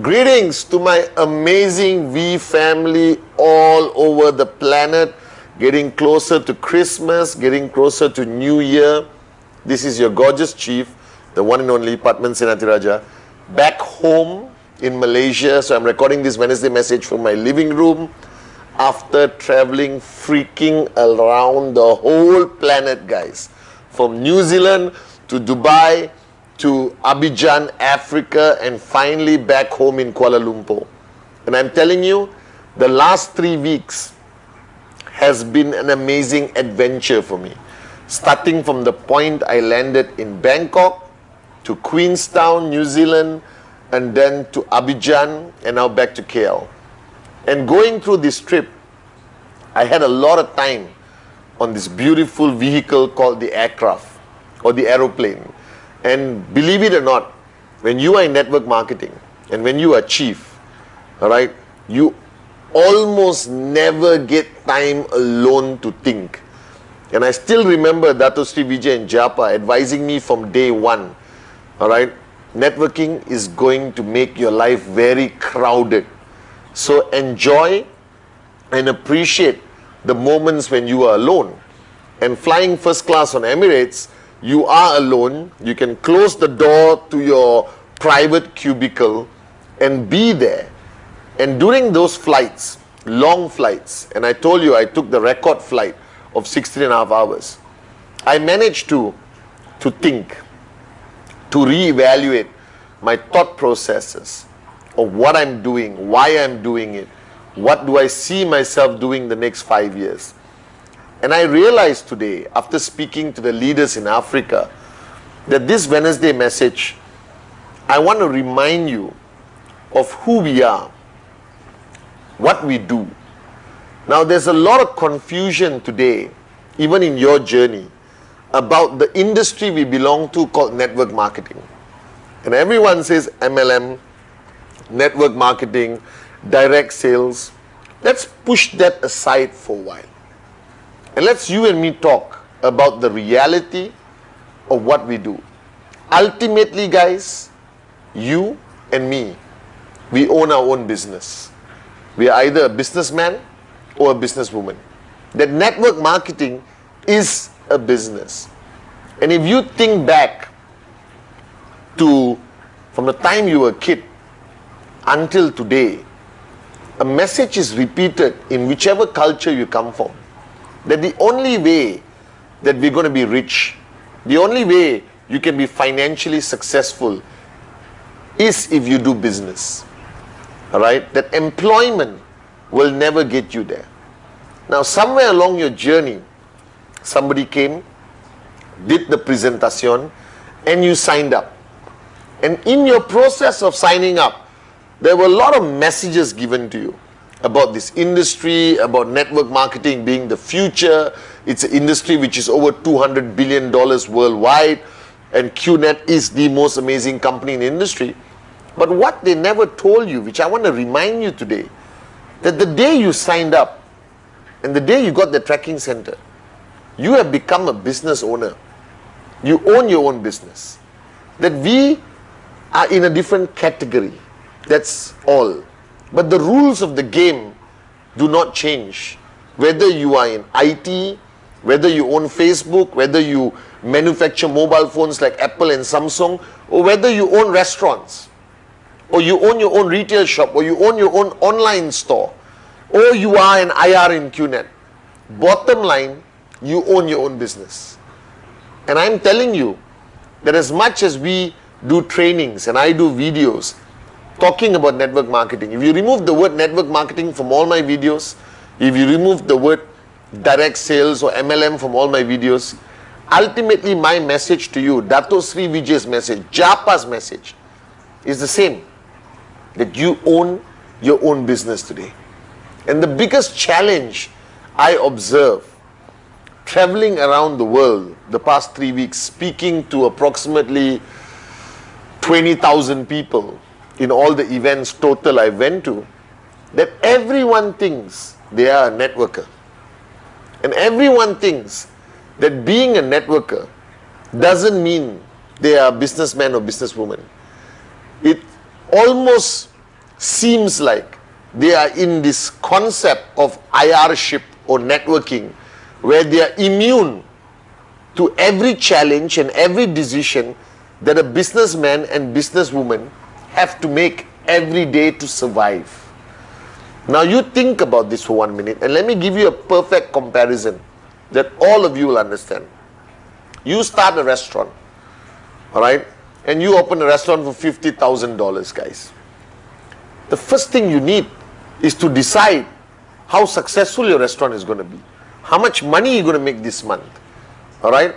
Greetings to my amazing V family all over the planet, getting closer to Christmas, getting closer to New Year. This is your gorgeous chief, the one and only Pathman Senathirajah, back home in Malaysia. So I'm recording this Wednesday message from my living room after traveling freaking around the whole planet, guys. From New Zealand to Dubai, to Abidjan, Africa, and finally back home in Kuala Lumpur. And I'm telling you, the last 3 weeks has been an amazing adventure for me. Starting from the point I landed in Bangkok, to Queenstown, New Zealand, and then to Abidjan, and now back to KL. And going through this trip, I had a lot of time on this beautiful vehicle called the aircraft or the aeroplane. And believe it or not, when you are in network marketing and when you are chief, all right, you almost never get time alone to think. And I still remember Dato Sri Vijay and Japa advising me from day one, all right, networking is going to make your life very crowded. So enjoy and appreciate the moments when you are alone. And flying first class on Emirates, you are alone. You can close the door to your private cubicle and be there. And during those flights, long flights, and I told you I took the record flight of 16.5 hours, I managed to think, to reevaluate my thought processes of what I'm doing, why I'm doing it, what do I see myself doing the next 5 years. And I realized today, after speaking to the leaders in Africa, that this Wednesday message, I want to remind you of who we are, what we do. Now, there's a lot of confusion today, even in your journey, about the industry we belong to called network marketing. And everyone says MLM, network marketing, direct sales. Let's push that aside for a while. And let's you and me talk about the reality of what we do. Ultimately, guys, you and me, we own our own business. We are either a businessman or a businesswoman. That network marketing is a business. And if you think back to from the time you were a kid until today, a message is repeated in whichever culture you come from, that the only way that we're going to be rich, the only way you can be financially successful is if you do business. All right? That employment will never get you there. Now, somewhere along your journey, somebody came, did the presentation, and you signed up. And in your process of signing up, there were a lot of messages given to you about this industry, about network marketing being the future. It's an industry which is over $200 billion worldwide, and QNet is the most amazing company in the industry. But what they never told you, which I want to remind you today, that the day you signed up and the day you got the tracking center, you have become a business owner. You own your own business. That we are in a different category. That's all. But the rules of the game do not change. Whether you are in IT, whether you own Facebook, whether you manufacture mobile phones like Apple and Samsung, or whether you own restaurants, or you own your own retail shop, or you own your own online store, or you are an IR in QNet. Bottom line, you own your own business. And I'm telling you that as much as we do trainings and I do videos talking about network marketing, if you remove the word network marketing from all my videos, if you remove the word direct sales or MLM from all my videos, ultimately my message to you, Dato Sri Vijay's message, Japa's message, is the same. That you own your own business today. And the biggest challenge I observe traveling around the world the past 3 weeks, speaking to approximately 20,000 people in all the events total I went to, that everyone thinks they are a networker. And everyone thinks that being a networker doesn't mean they are a businessman or businesswoman. It almost seems like they are in this concept of IR-ship or networking, where they are immune to every challenge and every decision that a businessman and businesswoman have to make every day to survive. Now you think about this for 1 minute, and let me give you a perfect comparison that all of you will understand. You start a restaurant, all right, and you open a restaurant for $50,000, guys. The first thing you need is to decide how successful your restaurant is going to be, how much money you're going to make this month, all right,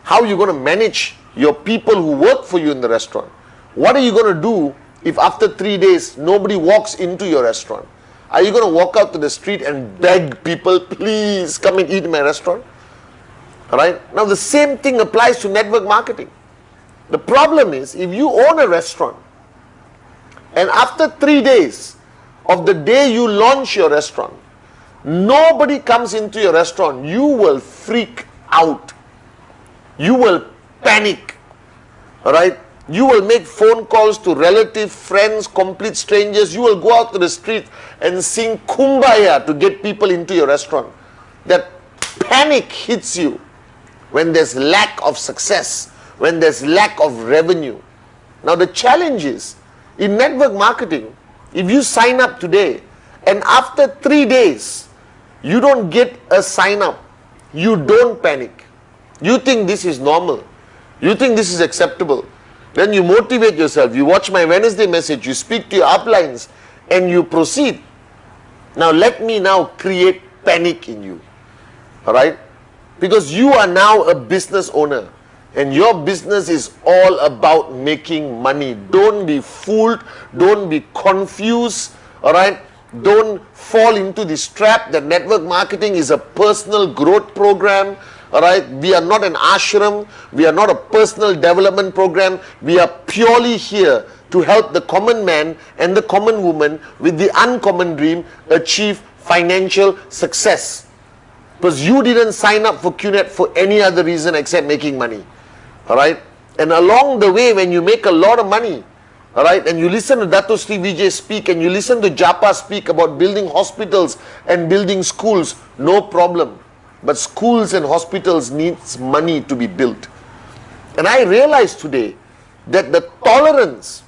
how you're going to manage your people who work for you in the restaurant. What are you going to do if after 3 days nobody walks into your restaurant? Are you going to walk out to the street and beg people, please come and eat in my restaurant? All right. Now the same thing applies to network marketing. The problem is, if you own a restaurant and after 3 days of the day you launch your restaurant, nobody comes into your restaurant, you will freak out. You will panic. All right. You will make phone calls to relatives, friends, complete strangers. You will go out to the street and sing Kumbaya to get people into your restaurant. That panic hits you when there's lack of success, when there's lack of revenue. Now the challenge is, in network marketing, if you sign up today and after 3 days you don't get a sign up, you don't panic. You think this is normal. You think this is acceptable. Then you motivate yourself. You watch my Wednesday message. You speak to your uplines and you proceed. Now let me now create panic in you. Alright? Because you are now a business owner. And your business is all about making money. Don't be fooled. Don't be confused. Alright? Don't fall into this trap that network marketing is a personal growth program. Alright, we are not an ashram, we are not a personal development program, we are purely here to help the common man and the common woman with the uncommon dream achieve financial success. Because you didn't sign up for QNet for any other reason except making money. Alright, and along the way when you make a lot of money, alright, and you listen to Dato Sri Vijay speak and you listen to Japa speak about building hospitals and building schools, no problem. But schools and hospitals needs money to be built. And I realize today that the tolerance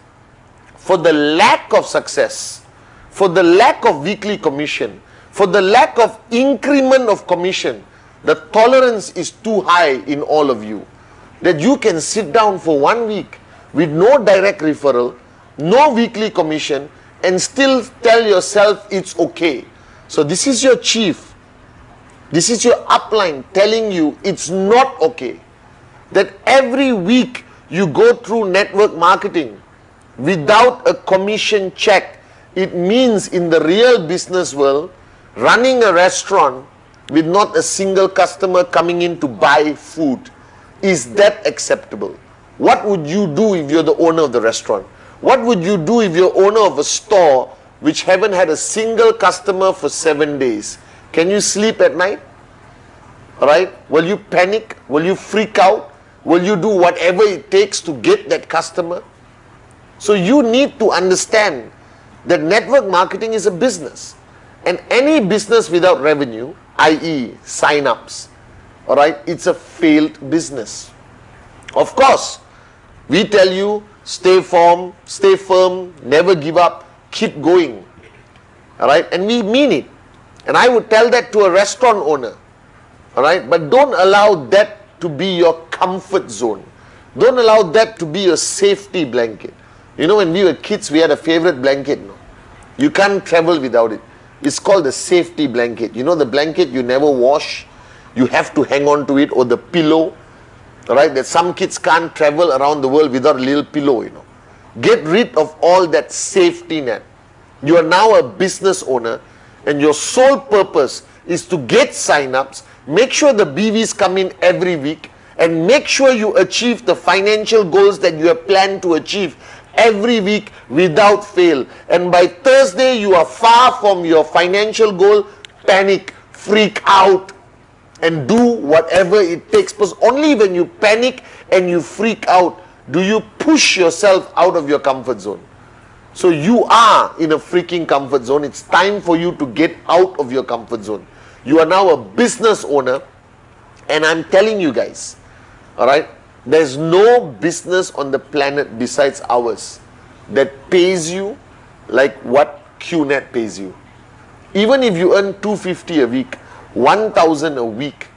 for the lack of success, for the lack of weekly commission, for the lack of increment of commission, the tolerance is too high in all of you. That you can sit down for 1 week with no direct referral, no weekly commission, and still tell yourself it's okay. So this is your chief. This is your upline telling you it's not okay. That every week you go through network marketing without a commission check. It means in the real business world, running a restaurant with not a single customer coming in to buy food. Is that acceptable? What would you do if you're the owner of the restaurant? What would you do if you're owner of a store which haven't had a single customer for 7 days? Can you sleep at night? Alright? Will you panic? Will you freak out? Will you do whatever it takes to get that customer? So you need to understand that network marketing is a business. And any business without revenue, i.e. sign-ups, alright, it's a failed business. Of course, we tell you, stay firm, never give up, keep going. Alright? And we mean it. And I would tell that to a restaurant owner. Alright? But don't allow that to be your comfort zone. Don't allow that to be your safety blanket. You know, when we were kids, we had a favorite blanket. No? You can't travel without it. It's called the safety blanket. You know, the blanket you never wash. You have to hang on to it, or the pillow. Alright? That some kids can't travel around the world without a little pillow, you know. Get rid of all that safety net. You are now a business owner, and your sole purpose is to get sign-ups, make sure the BVs come in every week, and make sure you achieve the financial goals that you have planned to achieve every week without fail. And by Thursday, you are far from your financial goal. Panic, freak out, and do whatever it takes. Because only when you panic and you freak out do you push yourself out of your comfort zone. So you are in a freaking comfort zone. It's time for you to get out of your comfort zone. You are now a business owner, and I'm telling you guys, all right, there's no business on the planet besides ours that pays you like what QNet pays you. Even if you earn 250 a week, 1,000 a week,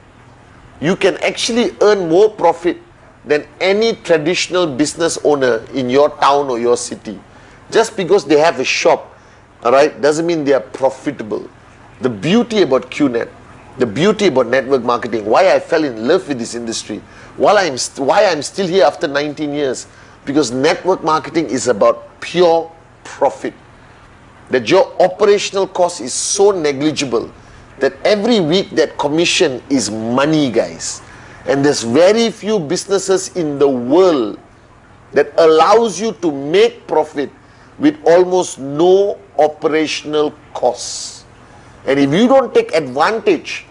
you can actually earn more profit than any traditional business owner in your town or your city. Just because they have a shop, all right, doesn't mean they are profitable. The beauty about QNet, the beauty about network marketing, why I fell in love with this industry, why I'm still here after 19 years, because network marketing is about pure profit. That your operational cost is so negligible that every week that commission is money, guys. And there's very few businesses in the world that allows you to make profit with almost no operational costs. And if you don't take advantage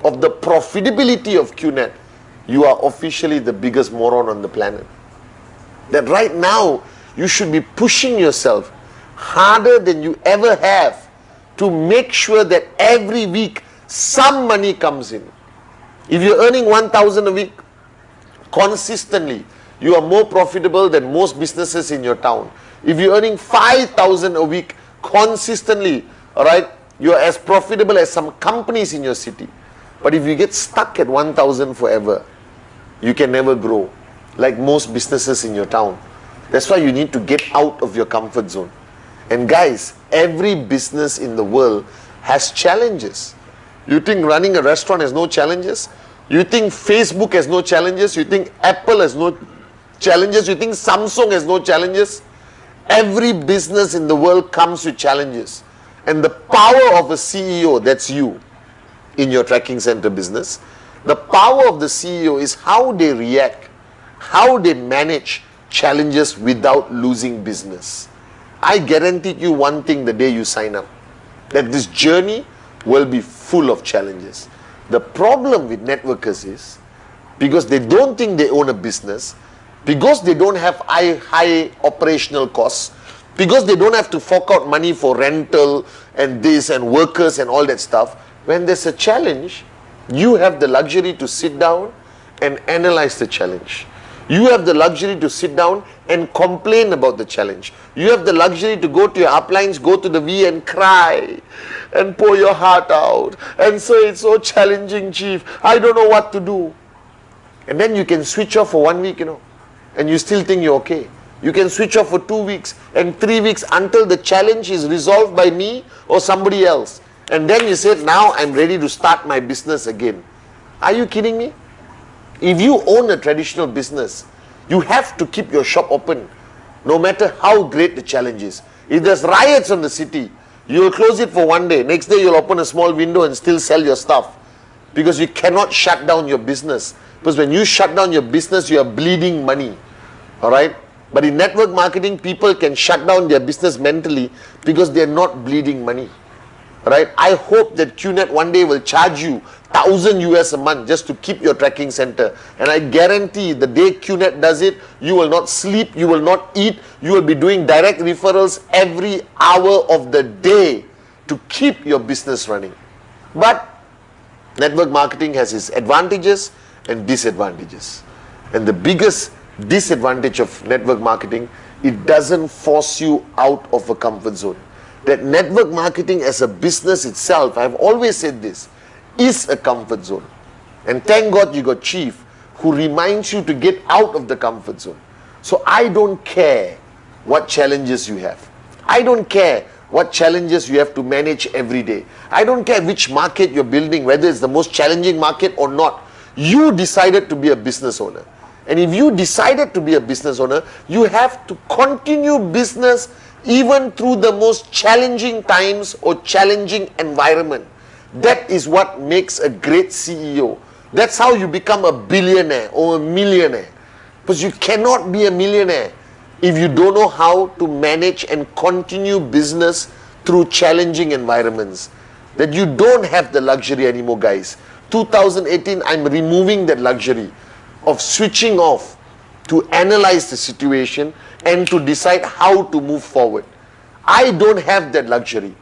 of the profitability of QNet, you are officially the biggest moron on the planet. That right now, you should be pushing yourself harder than you ever have to make sure that every week some money comes in. If you're earning 1,000 a week consistently, you are more profitable than most businesses in your town. If you're earning 5,000 a week consistently, all right, you are as profitable as some companies in your city. But if you get stuck at 1,000 forever, you can never grow like most businesses in your town. That's why you need to get out of your comfort zone. And guys, every business in the world has challenges. You think running a restaurant has no challenges? You think Facebook has no challenges? You think Apple has no challenges? You think Samsung has no challenges? Every business in the world comes with challenges. And the power of a CEO, that's you in your tracking center business, the power of the CEO is how they react, how they manage challenges without losing business. I guarantee you one thing the day you sign up, that this journey will be full of challenges. The problem with networkers is, because they don't think they own a business, because they don't have high operational costs, because they don't have to fork out money for rental and this and workers and all that stuff, when there's a challenge, you have the luxury to sit down and analyze the challenge. You have the luxury to sit down and complain about the challenge. You have the luxury to go to your uplines, go to the V and cry and pour your heart out and say, it's so challenging, chief, I don't know what to do. And then you can switch off for 1 week, and you still think you're okay. You can switch off for 2 weeks and 3 weeks until the challenge is resolved by me or somebody else. And then you say, now I'm ready to start my business again. Are you kidding me? If you own a traditional business, you have to keep your shop open, no matter how great the challenge is. If there's riots in the city, you will close it for 1 day. Next day, you'll open a small window and still sell your stuff. Because you cannot shut down your business. Because when you shut down your business, you are bleeding money. All right? But in network marketing, people can shut down their business mentally because they're not bleeding money. Right? I hope that QNet one day will charge you 1,000 US a month just to keep your tracking center. And I guarantee the day QNet does it, you will not sleep, you will not eat, you will be doing direct referrals every hour of the day to keep your business running. But network marketing has its advantages and disadvantages. And the biggest disadvantage of network marketing, it doesn't force you out of a comfort zone. That network marketing as a business itself, I've always said this, is a comfort zone. And thank God you got Chief who reminds you to get out of the comfort zone. So I don't care what challenges you have. I don't care what challenges you have to manage every day. I don't care which market you're building, whether it's the most challenging market or not. You decided to be a business owner. And if you decided to be a business owner, you have to continue business even through the most challenging times or challenging environment. That is what makes a great CEO. That's how you become a billionaire or a millionaire. Because you cannot be a millionaire if you don't know how to manage and continue business through challenging environments. That you don't have the luxury anymore, guys. 2018, I'm removing that luxury of switching off to analyze the situation and to decide how to move forward. I don't have that luxury.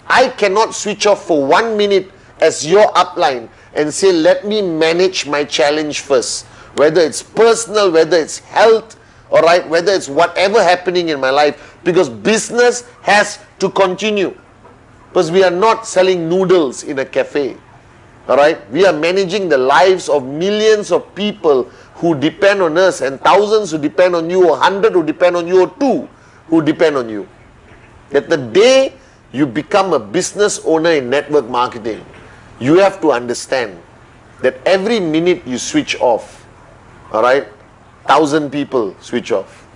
I cannot switch off for 1 minute as your upline and say, let me manage my challenge first. Whether it's personal, whether it's health, all right, whether it's whatever happening in my life, because business has to continue. Because we are not selling noodles in a cafe, all right? We are managing the lives of millions of people who depend on us, and thousands who depend on you, or 100 who depend on you, or 2 who depend on you. That the day you become a business owner in network marketing, you have to understand that every minute you switch off, all right, 1,000 people switch off.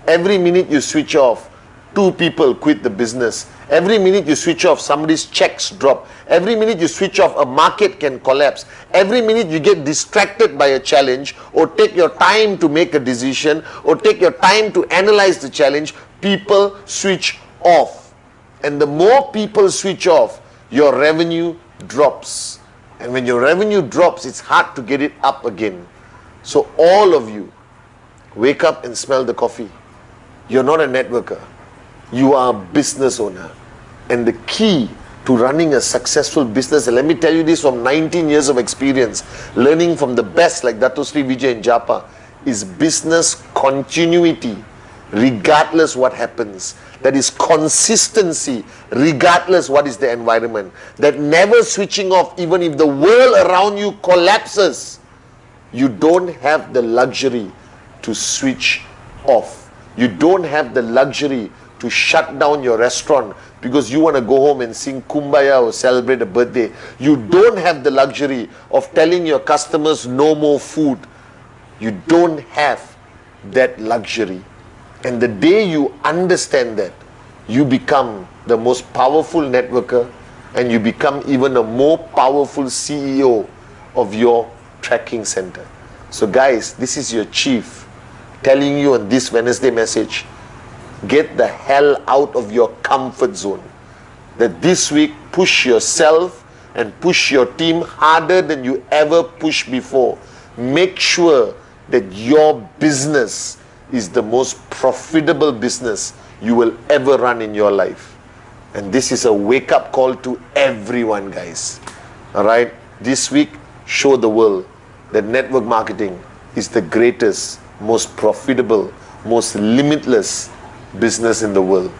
Every minute you switch off, 2 people quit the business. Every minute you switch off, somebody's checks drop. Every minute you switch off, a market can collapse. Every minute you get distracted by a challenge, or take your time to make a decision, or take your time to analyze the challenge, people switch off. And the more people switch off, your revenue drops. And when your revenue drops, it's hard to get it up again. So all of you, wake up and smell the coffee. You're not a networker. You are a business owner. And the key to running a successful business, and let me tell you this from 19 years of experience, learning from the best like Dato Sri Vijay and Japa, is business continuity, regardless what happens. That is consistency, regardless what is the environment. That never switching off, even if the world around you collapses. You don't have the luxury to switch off. You don't have the luxury to shut down your restaurant because you want to go home and sing Kumbaya or celebrate a birthday. You don't have the luxury of telling your customers no more food. You don't have that luxury. And the day you understand that, you become the most powerful networker, and you become even a more powerful CEO of your tracking center. So guys, this is your chief telling you on this Wednesday message, get the hell out of your comfort zone. That this week, push yourself and push your team harder than you ever pushed before. Make sure that your business is the most profitable business you will ever run in your life. And this is a wake-up call to everyone, guys. All right? This week, show the world that network marketing is the greatest, most profitable, most limitless business in the world.